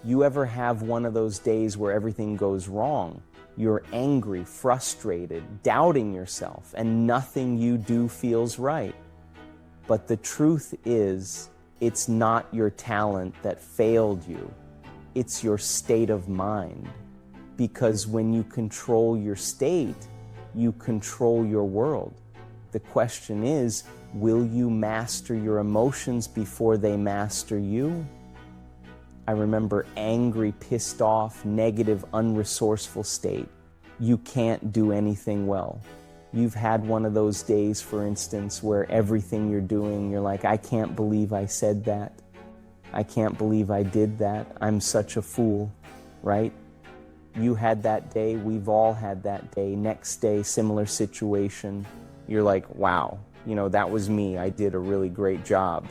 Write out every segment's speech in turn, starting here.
You ever have one of those days where everything goes wrong? You're angry, frustrated, doubting yourself, and nothing you do feels right. But the truth is, it's not your talent that failed you. It's your state of mind. Because when you control your state, you control your world. The question is, will you master your emotions before they master you? I remember angry, pissed off, negative, unresourceful state. You can't do anything well. You've had one of those days, for instance, where everything you're doing, you're like, I can't believe I said that. I can't believe I did that. I'm such a fool, right? You had that day, we've all had that day. Next day, similar situation. You're like, wow, that was me. I did a really great job,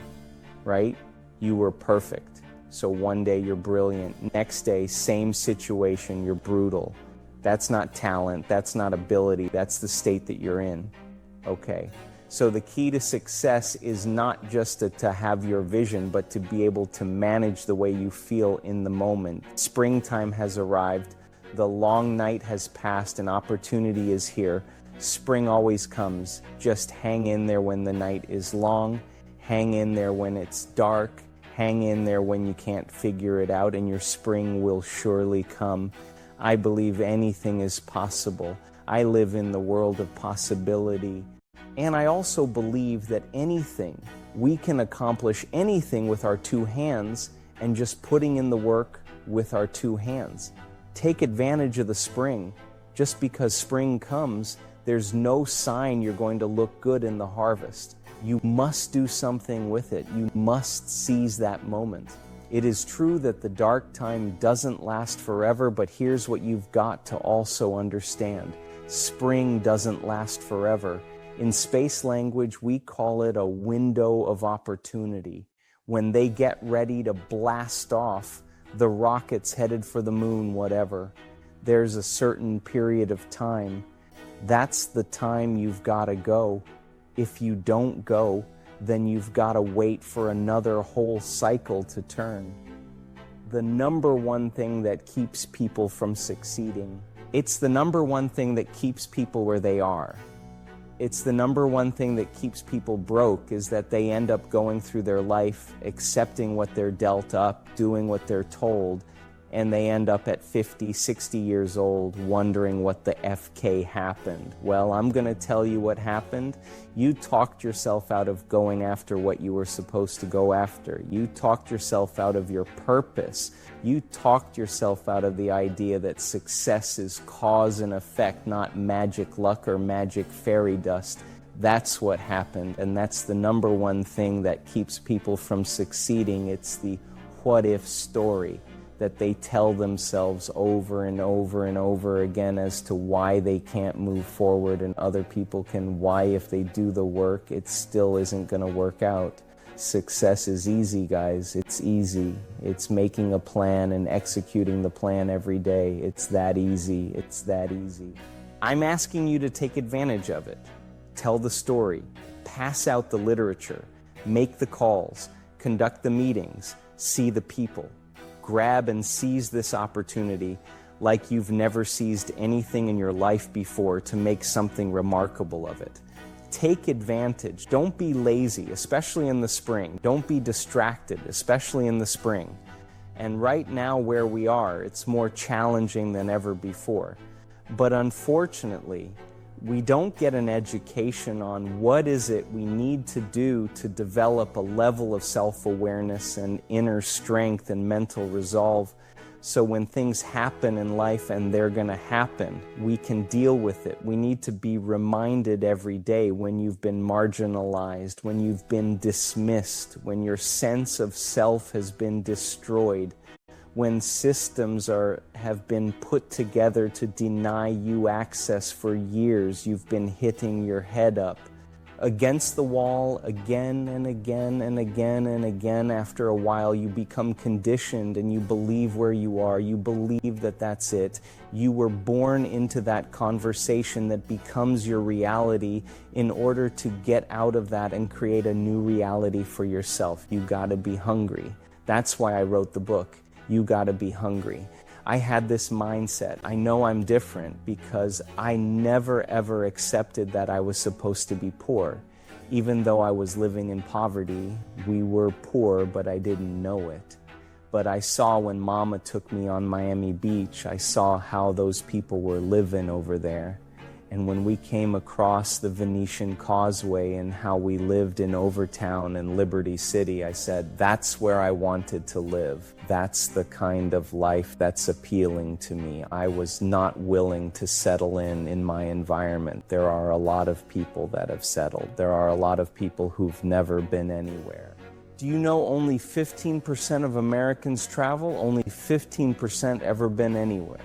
right? You were perfect. So one day you're brilliant. Next day, same situation, you're brutal. That's not talent, that's not ability, that's the state that you're in. Okay, so the key to success is not just to have your vision, but to be able to manage the way you feel in the moment. Springtime has arrived, the long night has passed, and opportunity is here. Spring always comes. Just hang in there when the night is long, hang in there when it's dark, hang in there when you can't figure it out, and your spring will surely come. I believe anything is possible. I live in the world of possibility. And I also believe that we can accomplish anything with our two hands and just putting in the work with our two hands. Take advantage of the spring. Just because spring comes, there's no sign you're going to look good in the harvest. You must do something with it. You must seize that moment. It is true that the dark time doesn't last forever, but here's what you've got to also understand. Spring doesn't last forever. In space language, we call it a window of opportunity. When they get ready to blast off, the rockets headed for the moon, whatever, there's a certain period of time. That's the time you've got to go. If you don't go, then you've got to wait for another whole cycle to turn. The number one thing that keeps people from succeeding, it's the number one thing that keeps people where they are. It's the number one thing that keeps people broke, is that they end up going through their life accepting what they're dealt up, doing what they're told, and they end up at 50, 60 years old wondering what the FK happened. Well, I'm going to tell you what happened. You talked yourself out of going after what you were supposed to go after. You talked yourself out of your purpose. You talked yourself out of the idea that success is cause and effect, not magic luck or magic fairy dust. That's what happened, and that's the number one thing that keeps people from succeeding. It's the what-if story that they tell themselves over and over and over again as to why they can't move forward, and other people can, why if they do the work, it still isn't going to work out. Success is easy, guys. It's easy. It's making a plan and executing the plan every day. It's that easy. It's that easy. I'm asking you to take advantage of it. Tell the story. Pass out the literature. Make the calls. Conduct the meetings. See the people. Grab and seize this opportunity like you've never seized anything in your life before to make something remarkable of it. Take advantage. Don't be lazy, especially in the spring. Don't be distracted, especially in the spring. And right now where we are, it's more challenging than ever before. But unfortunately, we don't get an education on what is it we need to do to develop a level of self-awareness and inner strength and mental resolve, so when things happen in life, and they're going to happen, we can deal with it. We need to be reminded every day when you've been marginalized, when you've been dismissed, when your sense of self has been destroyed, when systems have been put together to deny you access for years. You've been hitting your head up against the wall again and again and again and again. After a while, you become conditioned and you believe where you are. You believe that that's it. You were born into that conversation that becomes your reality. In order to get out of that and create a new reality for yourself, you gotta be hungry. That's why I wrote the book. You gotta be hungry. I had this mindset. I know I'm different because I never ever accepted that I was supposed to be poor. Even though I was living in poverty, we were poor, but I didn't know it. But I saw when Mama took me on Miami Beach, I saw how those people were living over there. And when we came across the Venetian Causeway and how we lived in Overtown and Liberty City, I said, that's where I wanted to live. That's the kind of life that's appealing to me. I was not willing to settle in my environment. There are a lot of people that have settled. There are a lot of people who've never been anywhere. Do you know only 15% of Americans travel? Only 15% ever been anywhere.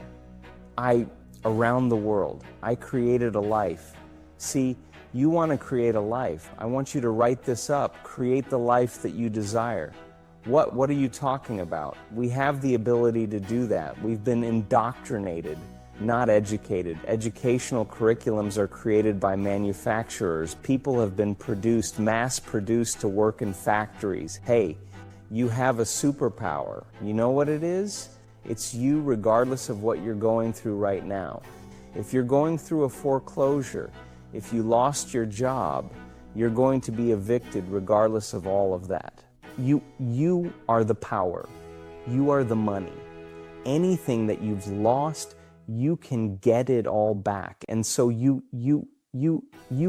Around the world. I created a life. See, you want to create a life. I want you to write this up. Create the life that you desire. What are you talking about? We have the ability to do that. We've been indoctrinated, not educated. Educational curriculums are created by manufacturers. People have been produced, mass-produced to work in factories. Hey, you have a superpower. You know what it is? It's you regardless of what you're going through right now. If you're going through a foreclosure, if you lost your job, you're going to be evicted regardless of all of that. You are the power. You are the money. Anything that you've lost, you can get it all back. And so you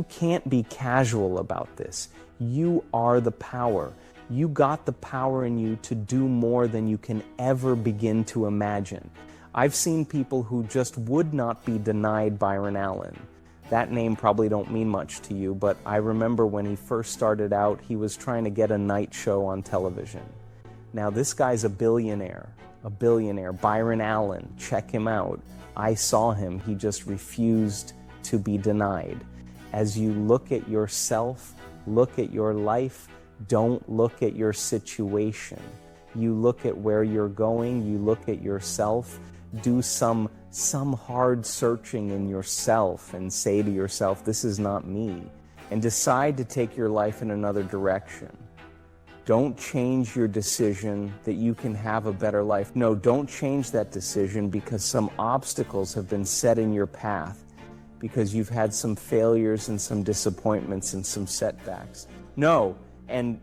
can't be casual about this. You are the power. You got the power in you to do more than you can ever begin to imagine. I've seen people who just would not be denied Byron Allen. That name probably don't mean much to you, but I remember when he first started out, he was trying to get a night show on television. Now this guy's a billionaire. Byron Allen, check him out. I saw him, he just refused to be denied. As you look at yourself, look at your life, don't look at your situation. You look at where you're going, you look at yourself, do some hard searching in yourself and say to yourself, this is not me, and decide to take your life in another direction. Don't change your decision that you can have a better life. No, don't change that decision because some obstacles have been set in your path, because you've had some failures and some disappointments and some setbacks. No. And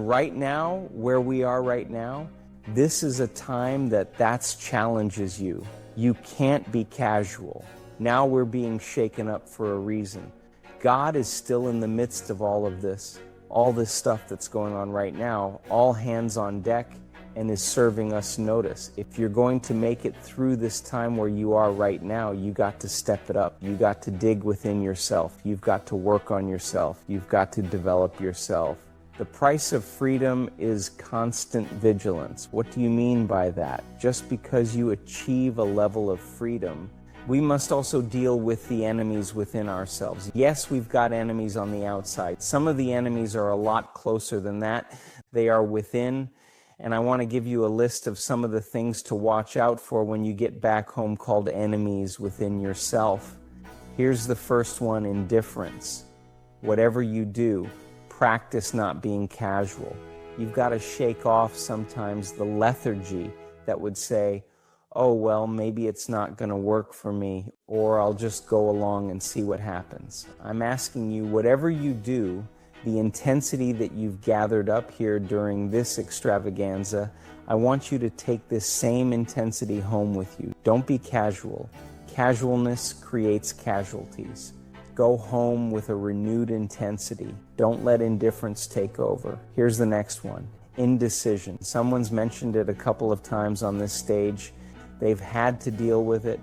right now, where we are right now, this is a time that challenges you. You can't be casual. Now we're being shaken up for a reason. God is still in the midst of all of this, all this stuff that's going on right now, all hands on deck, and is serving us notice. If you're going to make it through this time where you are right now, you got to step it up. You got to dig within yourself. You've got to work on yourself. You've got to develop yourself. The price of freedom is constant vigilance. What do you mean by that? Just because you achieve a level of freedom, we must also deal with the enemies within ourselves. Yes, we've got enemies on the outside. Some of the enemies are a lot closer than that. They are within. And I want to give you a list of some of the things to watch out for when you get back home called enemies within yourself. Here's the first one: indifference. Whatever you do, practice not being casual. You've got to shake off sometimes the lethargy that would say, oh, well, maybe it's not going to work for me, or I'll just go along and see what happens. I'm asking you, whatever you do, the intensity that you've gathered up here during this extravaganza, I want you to take this same intensity home with you. Don't be casual. Casualness creates casualties. Go home with a renewed intensity. Don't let indifference take over. Here's the next one: indecision. Someone's mentioned it a couple of times on this stage. They've had to deal with it.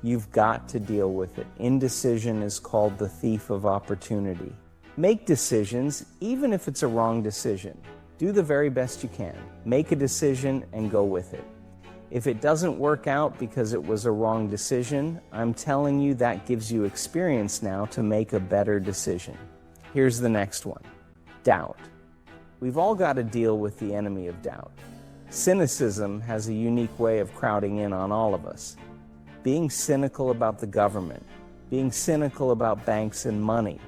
You've got to deal with it. Indecision is called the thief of opportunity. Make decisions, even if it's a wrong decision. Do the very best you can. Make a decision and go with it. If it doesn't work out because it was a wrong decision, I'm telling you that gives you experience now to make a better decision. Here's the next one: doubt. We've all got to deal with the enemy of doubt. Cynicism has a unique way of crowding in on all of us. Being cynical about the government, being cynical about banks and money,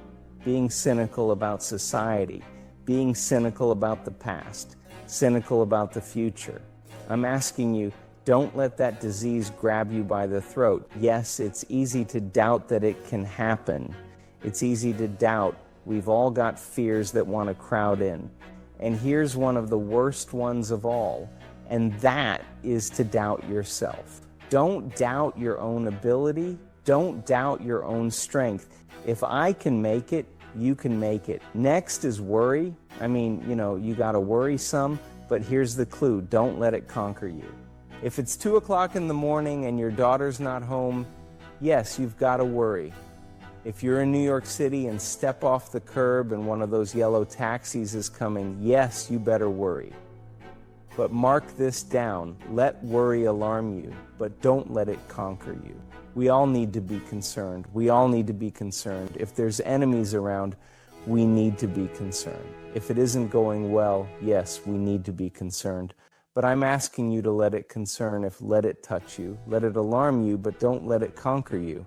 being cynical about society, being cynical about the past, cynical about the future. I'm asking you, don't let that disease grab you by the throat. Yes, it's easy to doubt that it can happen. It's easy to doubt. We've all got fears that want to crowd in. And here's one of the worst ones of all, and that is to doubt yourself. Don't doubt your own ability. Don't doubt your own strength. If I can make it, you can make it. Next is worry. You got to worry some, but here's the clue. Don't let it conquer you. If it's 2 o'clock in the morning and your daughter's not home, yes, you've got to worry. If you're in New York City and step off the curb and one of those yellow taxis is coming, yes, you better worry. But mark this down. Let worry alarm you, but don't let it conquer you. We all need to be concerned. We all need to be concerned. If there's enemies around, we need to be concerned. If it isn't going well, yes, we need to be concerned. But I'm asking you to let it let it touch you. Let it alarm you, but don't let it conquer you.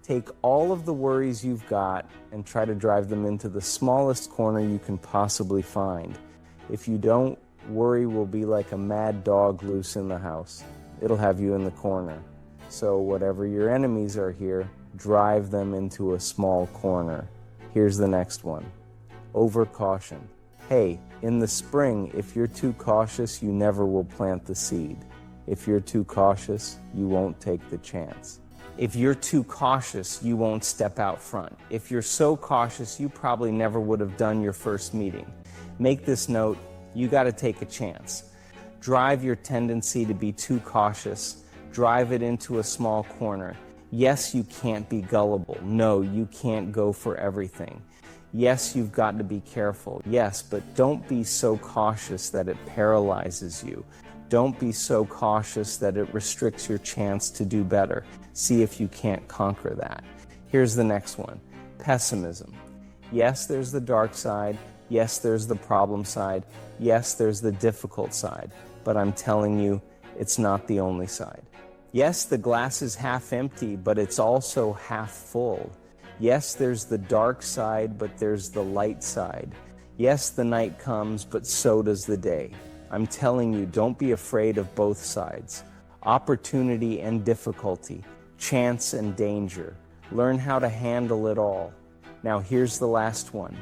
Take all of the worries you've got and try to drive them into the smallest corner you can possibly find. If you don't, worry will be like a mad dog loose in the house. It'll have you in the corner. So whatever your enemies are here, drive them into a small corner. Here's the next one. Overcaution. Hey, in the spring, if you're too cautious, you never will plant the seed. If you're too cautious, you won't take the chance. If you're too cautious, you won't step out front. If you're so cautious, you probably never would have done your first meeting. Make this note, you got to take a chance. Drive your tendency to be too cautious. Drive it into a small corner. Yes, you can't be gullible. No, you can't go for everything. Yes, you've got to be careful. Yes, but don't be so cautious that it paralyzes you. Don't be so cautious that it restricts your chance to do better. See if you can't conquer that. Here's the next one. Pessimism. Yes, there's the dark side. Yes, there's the problem side. Yes, there's the difficult side. But I'm telling you, it's not the only side. Yes, the glass is half empty, but it's also half full. Yes, there's the dark side, but there's the light side. Yes, the night comes, but so does the day. I'm telling you, don't be afraid of both sides. Opportunity and difficulty, chance and danger. Learn how to handle it all. Now here's the last one.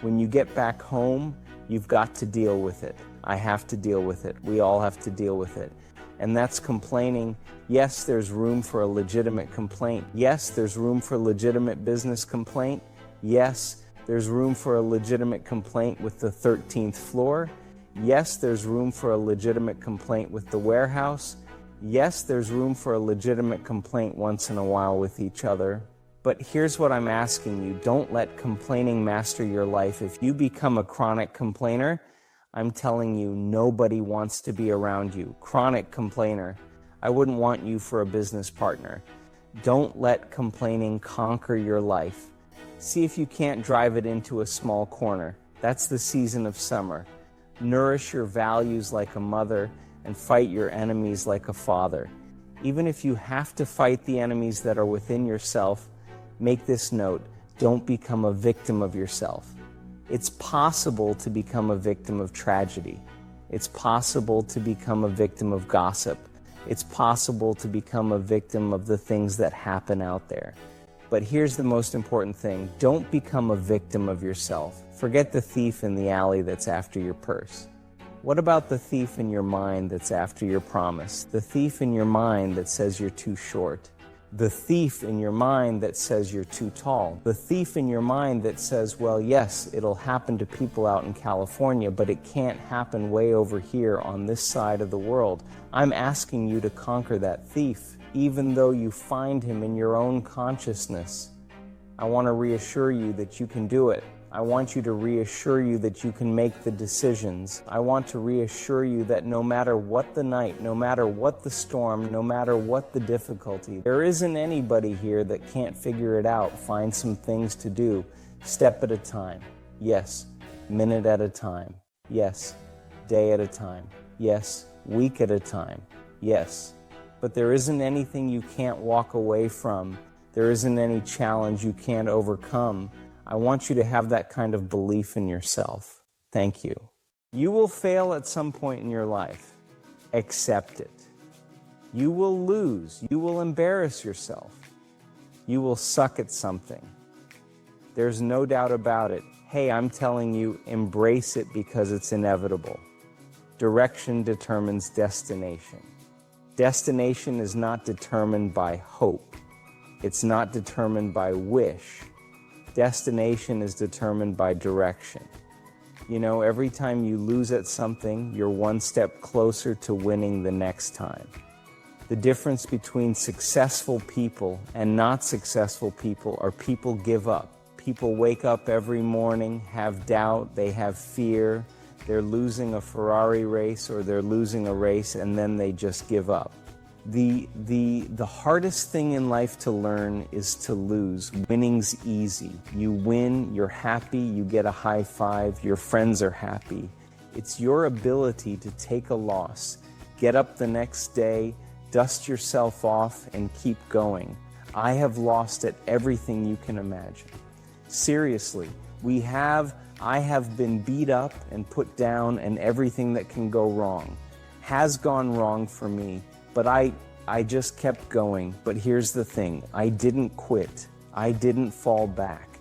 When you get back home, you've got to deal with it. I have to deal with it. We all have to deal with it. And that's complaining. Yes, there's room for a legitimate complaint. Yes, there's room for legitimate business complaint. Yes, there's room for a legitimate complaint with the 13th floor. Yes, there's room for a legitimate complaint with the warehouse. Yes, there's room for a legitimate complaint once in a while with each other. But here's what I'm asking you. Don't let complaining master your life. If you become a chronic complainer, I'm telling you, nobody wants to be around you. Chronic complainer. I wouldn't want you for a business partner. Don't let complaining conquer your life. See if you can't drive it into a small corner. That's the season of summer. Nourish your values like a mother and fight your enemies like a father. Even if you have to fight the enemies that are within yourself, make this note, don't become a victim of yourself. It's possible to become a victim of tragedy. It's possible to become a victim of gossip. It's possible to become a victim of the things that happen out there. But here's the most important thing. Don't become a victim of yourself. Forget the thief in the alley that's after your purse. What about the thief in your mind that's after your promise? The thief in your mind that says you're too short. The thief in your mind that says you're too tall. The thief in your mind that says, well, yes, it'll happen to people out in California, but it can't happen way over here on this side of the world. I'm asking you to conquer that thief, even though you find him in your own consciousness. I want to reassure you that you can do it. I want you to reassure you that you can make the decisions. I want to reassure you that no matter what the night, no matter what the storm, no matter what the difficulty, there isn't anybody here that can't figure it out. Find some things to do, step at a time. Yes, minute at a time. Yes, day at a time. Yes, week at a time. Yes, but there isn't anything you can't walk away from. There isn't any challenge you can't overcome. I want you to have that kind of belief in yourself. Thank you. You will fail at some point in your life. Accept it. You will lose. You will embarrass yourself. You will suck at something. There's no doubt about it. Hey, I'm telling you, embrace it because it's inevitable. Direction determines destination. Destination is not determined by hope. It's not determined by wish. Destination is determined by direction. You know, every time you lose at something, you're one step closer to winning the next time. The difference between successful people and not successful people are people give up. People wake up every morning, have doubt, they have fear, they're losing a Ferrari race or they're losing a race, and then they just give up. The hardest thing in life to learn is to lose. Winning's easy. You win, you're happy, you get a high five, your friends are happy. It's your ability to take a loss, get up the next day, dust yourself off, and keep going. I have lost at everything you can imagine. Seriously, I have been beat up and put down, and everything that can go wrong has gone wrong for me, but I just kept going. But here's the thing, I didn't quit. I didn't fall back.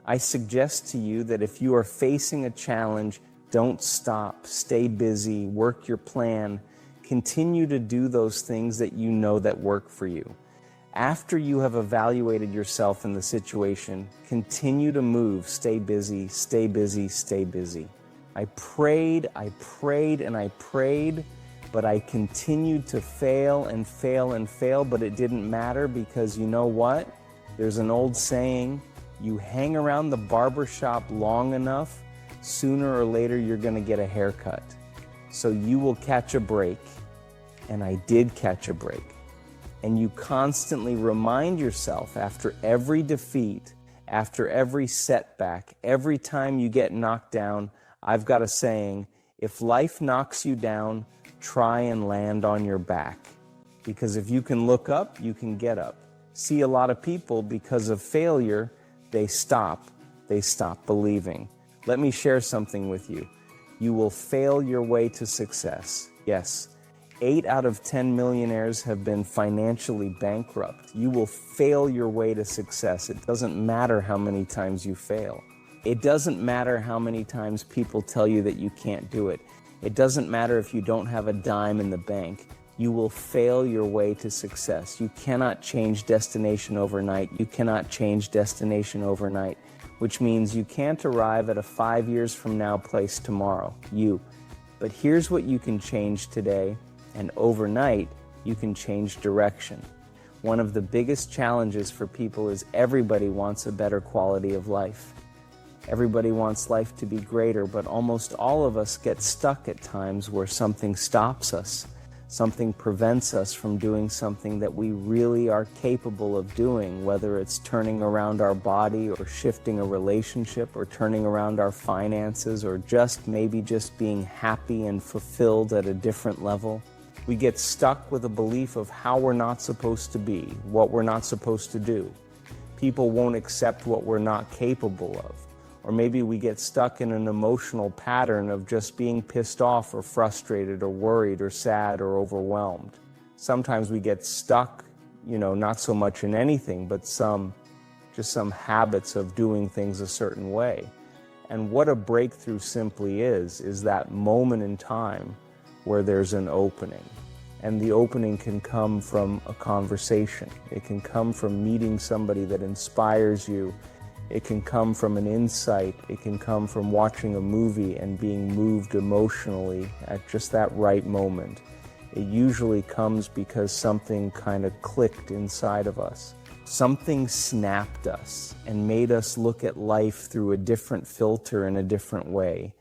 I suggest to you that if you are facing a challenge, don't stop. Stay busy, work your plan, continue to do those things that you know that work for you. After you have evaluated yourself in the situation, continue to move. Stay busy, stay busy, stay busy. I prayed, and I prayed, but I continued to fail and fail and fail, but it didn't matter because you know what? There's an old saying, you hang around the barber shop long enough, sooner or later you're gonna get a haircut. So you will catch a break, and I did catch a break. And you constantly remind yourself after every defeat, after every setback, every time you get knocked down, I've got a saying, if life knocks you down, try and land on your back. Because if you can look up, you can get up. See, a lot of people, because of failure, they stop believing. Let me share something with you. You will fail your way to success. Yes. 8 out of 10 millionaires have been financially bankrupt. You will fail your way to success. It doesn't matter how many times you fail. It doesn't matter how many times people tell you that you can't do it. It doesn't matter if you don't have a dime in the bank. You will fail your way to success. You cannot change destination overnight. You cannot change destination overnight, which means you can't arrive at a 5 years from now place tomorrow. But here's what you can change today. And overnight, you can change direction. One of the biggest challenges for people is everybody wants a better quality of life. Everybody wants life to be greater, but almost all of us get stuck at times where something stops us. Something prevents us from doing something that we really are capable of doing, whether it's turning around our body or shifting a relationship or turning around our finances or maybe just being happy and fulfilled at a different level. We get stuck with a belief of how we're not supposed to be, what we're not supposed to do. People won't accept what we're not capable of. Or maybe we get stuck in an emotional pattern of just being pissed off or frustrated or worried or sad or overwhelmed. Sometimes we get stuck, not so much in anything, but some habits of doing things a certain way. And what a breakthrough simply is that moment in time where there's an opening. And the opening can come from a conversation. It can come from meeting somebody that inspires you. It can come from an insight. It can come from watching a movie and being moved emotionally at just that right moment. It usually comes because something kind of clicked inside of us. Something snapped us and made us look at life through a different filter in a different way.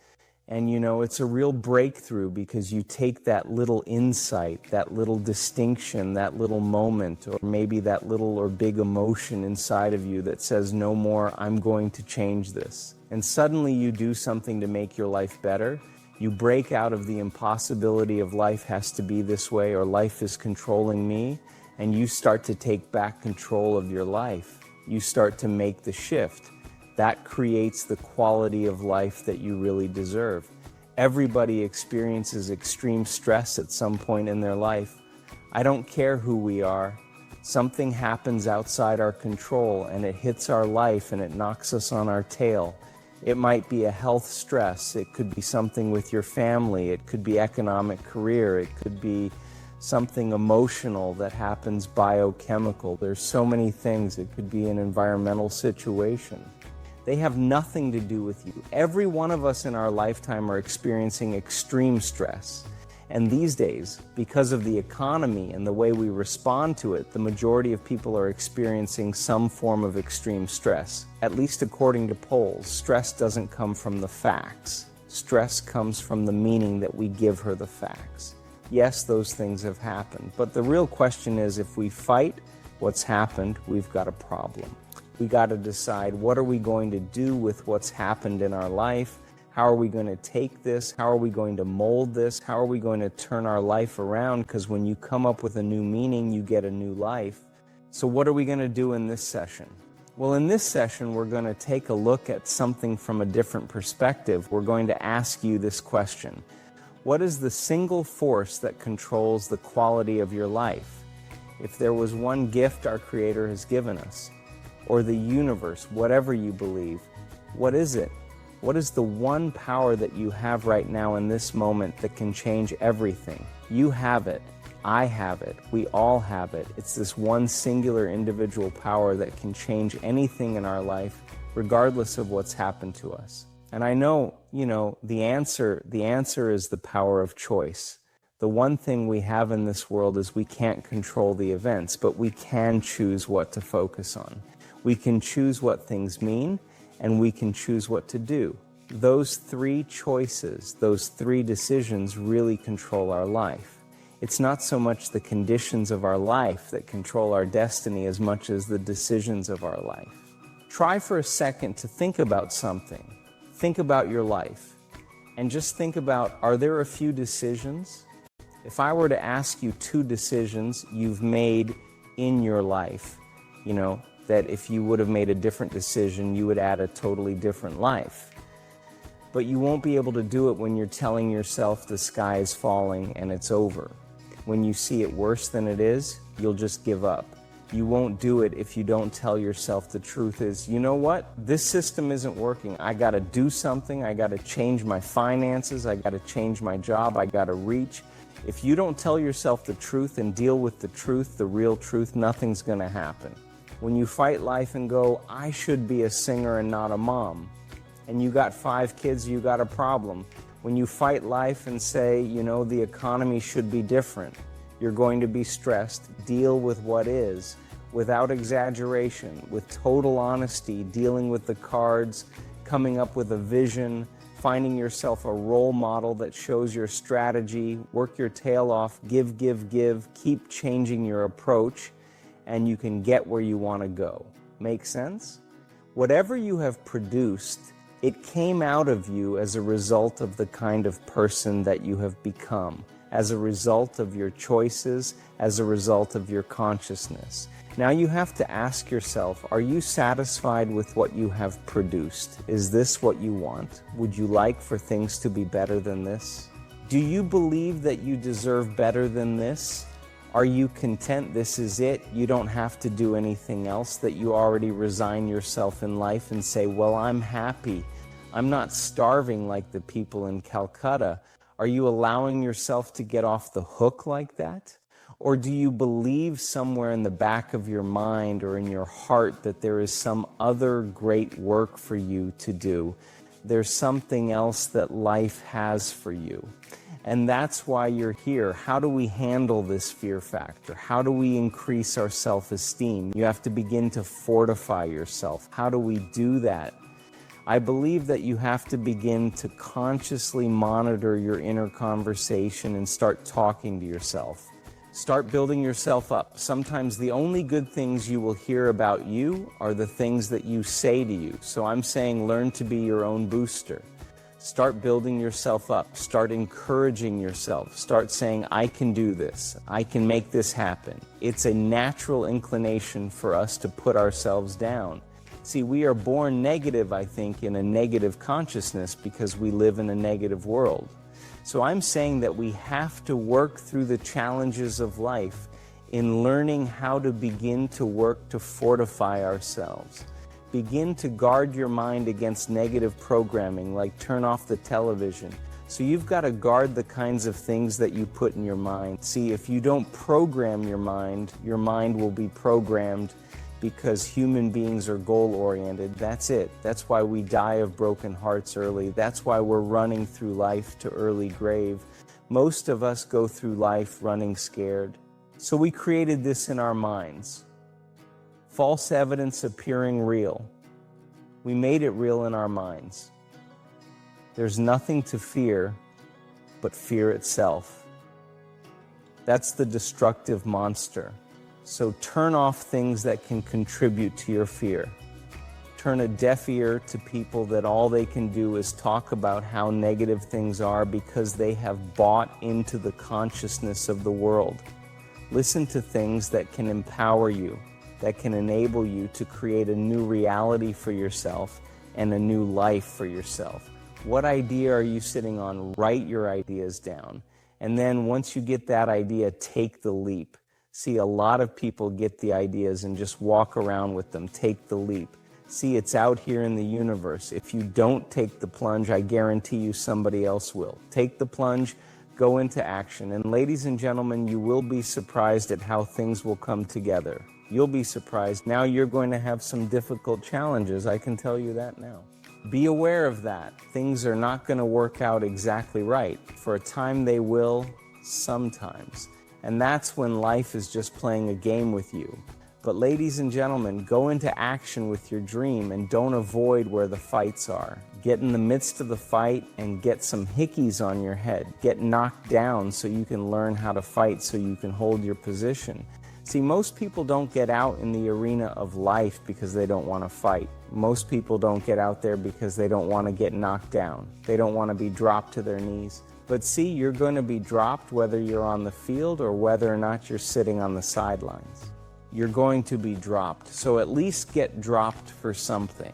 And it's a real breakthrough because you take that little insight, that little distinction, that little moment, or maybe that little or big emotion inside of you that says, no more, I'm going to change this. And suddenly you do something to make your life better. You break out of the impossibility of life has to be this way or life is controlling me, and you start to take back control of your life. You start to make the shift. That creates the quality of life that you really deserve. Everybody experiences extreme stress at some point in their life. I don't care who we are. Something happens outside our control and it hits our life and it knocks us on our tail. It might be a health stress. It could be something with your family. It could be economic career. It could be something emotional that happens biochemical. There's so many things. It could be an environmental situation. They have nothing to do with you. Every one of us in our lifetime are experiencing extreme stress. And these days, because of the economy and the way we respond to it, the majority of people are experiencing some form of extreme stress. At least according to polls, stress doesn't come from the facts. Stress comes from the meaning that we give her the facts. Yes, those things have happened, but the real question is, if we fight what's happened, we've got a problem. We got to decide, what are we going to do with what's happened in our life? How are we going to take this? How are we going to mold this? How are we going to turn our life around? Because when you come up with a new meaning, you get a new life. So what are we going to do in this session? Well, in this session, we're going to take a look at something from a different perspective. We're going to ask you this question. What is the single force that controls the quality of your life? If there was one gift our Creator has given us, or the universe, whatever you believe, what is it? What is the one power that you have right now in this moment that can change everything? You have it. I have it. We all have it. It's this one singular individual power that can change anything in our life, regardless of what's happened to us. And I know, the answer is the power of choice. The one thing we have in this world is we can't control the events, but we can choose what to focus on. We can choose what things mean, and we can choose what to do. Those three choices, those three decisions really control our life. It's not so much the conditions of our life that control our destiny as much as the decisions of our life. Try for a second to think about something. Think about your life. And just think about, are there a few decisions? If I were to ask you 2 decisions you've made in your life, that if you would have made a different decision, you would add a totally different life. But you won't be able to do it when you're telling yourself the sky is falling and it's over. When you see it worse than it is, you'll just give up. You won't do it if you don't tell yourself the truth is, you know what? This system isn't working. I got to do something. I got to change my finances. I got to change my job. I got to reach. If you don't tell yourself the truth and deal with the truth, the real truth, nothing's going to happen. When you fight life and go, I should be a singer and not a mom, and you got 5 kids, you got a problem. When you fight life and say, the economy should be different, you're going to be stressed. Deal with what is, without exaggeration, with total honesty, dealing with the cards, coming up with a vision, finding yourself a role model that shows your strategy, work your tail off, give, keep changing your approach, and you can get where you want to go. Make sense? Whatever you have produced, it came out of you as a result of the kind of person that you have become, as a result of your choices, as a result of your consciousness. Now you have to ask yourself, are you satisfied with what you have produced? Is this what you want? Would you like for things to be better than this? Do you believe that you deserve better than this? Are you content this is it? You don't have to do anything else, that you already resign yourself in life and say, well, I'm happy. I'm not starving like the people in Calcutta. Are you allowing yourself to get off the hook like that? Or do you believe somewhere in the back of your mind or in your heart that there is some other great work for you to do? There's something else that life has for you. And that's why you're here. How do we handle this fear factor? How do we increase our self-esteem? You have to begin to fortify yourself. How do we do that? I believe that you have to begin to consciously monitor your inner conversation and start talking to yourself. Start building yourself up. Sometimes the only good things you will hear about you are the things that you say to you. So I'm saying learn to be your own booster. Start building yourself up. Start encouraging yourself. Start saying, I can do this. I can make this happen. It's a natural inclination for us to put ourselves down. See, we are born negative, I think, in a negative consciousness because we live in a negative world. So I'm saying that we have to work through the challenges of life in learning how to begin to work to fortify ourselves. Begin to guard your mind against negative programming, like turn off the television. So you've got to guard the kinds of things that you put in your mind. See, if you don't program your mind will be programmed, because human beings are goal-oriented. That's it. That's why we die of broken hearts early. That's why we're running through life to early grave. Most of us go through life running scared. So we created this in our minds. False evidence appearing real. We made it real in our minds. There's nothing to fear but fear itself. That's the destructive monster. So turn off things that can contribute to your fear. Turn a deaf ear to people that all they can do is talk about how negative things are because they have bought into the consciousness of the world. Listen to things that can empower you, that can enable you to create a new reality for yourself and a new life for yourself. What idea are you sitting on? Write your ideas down. And then once you get that idea, take the leap. See, a lot of people get the ideas and just walk around with them. Take the leap. See, it's out here in the universe. If you don't take the plunge, I guarantee you somebody else will. Take the plunge, go into action. And ladies and gentlemen, you will be surprised at how things will come together. You'll be surprised. Now you're going to have some difficult challenges. I can tell you that now. Be aware of that. Things are not going to work out exactly right. For a time they will, sometimes. And that's when life is just playing a game with you. But ladies and gentlemen, go into action with your dream and don't avoid where the fights are. Get in the midst of the fight and get some hickeys on your head. Get knocked down so you can learn how to fight, so you can hold your position. See, most people don't get out in the arena of life because they don't want to fight. Most people don't get out there because they don't want to get knocked down. They don't want to be dropped to their knees. But see, you're going to be dropped whether you're on the field or whether or not you're sitting on the sidelines. You're going to be dropped, so at least get dropped for something.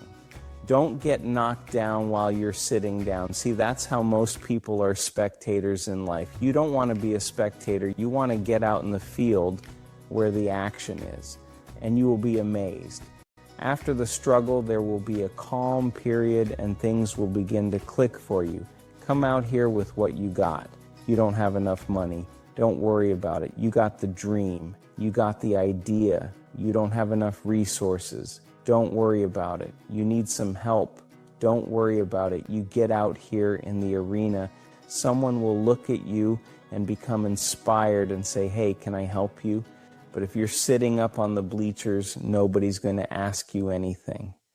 Don't get knocked down while you're sitting down. See, that's how most people are spectators in life. You don't want to be a spectator. You want to get out in the field where the action is, and you will be amazed. After the struggle, there will be a calm period and things will begin to click for you. Come out here with what you got. You don't have enough money. Don't worry about it. You got the dream. You got the idea. You don't have enough resources. Don't worry about it. You need some help. Don't worry about it. You get out here in the arena. Someone will look at you and become inspired and say, hey, can I help you? But if you're sitting up on the bleachers, nobody's going to ask you anything.